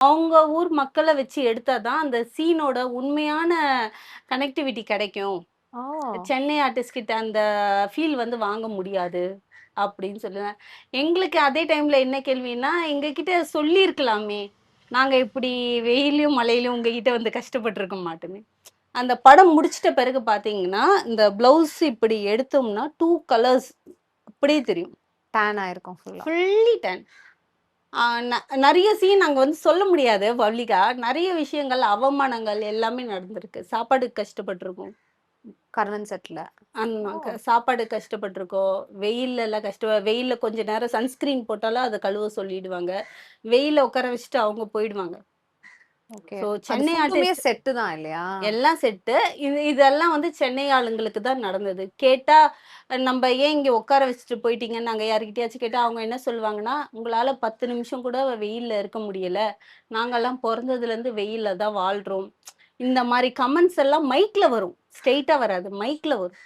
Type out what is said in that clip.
அவங்க ஊர் மக்கள வச்சு எடுத்தா தான் அந்த சீனோட உண்மையான கனெக்டிவிட்டி கிடைக்கும். ஓ! சென்னை ஆர்டிஸ்ட் கிட்ட அந்த ஃபீல் வந்து வாங்க முடியாது. அப்படின்னு சொல்லுவேன். எங்களுக்கு அதே டைம்ல என்ன கேள்வின்னா, எங்க கிட்ட சொல்லியிருக்கலாமே! நாங்க இப்படி வெயில்லயும், மழையிலயும் உங்ககிட்ட வந்து கஷ்டப்பட்டுருக்க மாட்டோமே! அந்த படம் முடிச்சிட்ட பிறகு பார்த்தீங்கன்னா, இந்த ப்ளவுஸ் இப்படி எடுத்தோம்னா 2 கலர்ஸ் அப்படியே தெரியும். டேன் ஆயிருக்கும் ஃபுல்லா. Fully Don. ஆ ந நெறைய சீன் அங்க வந்து சொல்ல முடியாது பப்ளிக்கா. நெறைய விஷயங்கள், அவமானங்கள் எல்லாமே நடந்திருக்கு. சாப்பாடுக்கு கஷ்டப்பட்டுருக்கோம். கர்ணன் செட்ல. ஆமா. ஓ! சாப்பாடுக்கு கஷ்டப்பட்டுருக்கோம். வெயில்லலாம் வெயில்ல கொஞ்ச நேரம் சன்ஸ்கிரீன் போட்டாலும் அத கழுவ சொல்லிடுவாங்க. வெயில்ல உட்கார வச்சுட்டு அவங்க போயிடுவாங்க. ஓகே. ஸோ அது சென்னை ஃபுல்லுமே ஆர்டிஸ்ட் செட்டு தான் இல்லையா? எல்லாம் செட்டு. இதெல்லாம் வந்து சென்னை ஆளுங்களுக்கு தான் நடந்தது. கேட்டா, "நம்ப ஏன் இங்க உட்கார வச்சுட்டு போயிட்டீங்கன்னு" நாங்க யார்கிட்டயாச்சும் கேட்டா, அவங்க என்ன சொல்லுவாங்கன்னா, "உங்களால 10 நிமிஷம் கூட வெயில்ல இருக்க முடியல. நாங்கலாம் பொறந்ததுலேருந்து வெயில்ல தான் வாழ்றோம்." இந்த மாரி கமெண்ட்ஸ் எல்லாம் மைக்ல வரும். ஸ்ட்ரெய்ட்டா வராது. மைக்ல வரும்.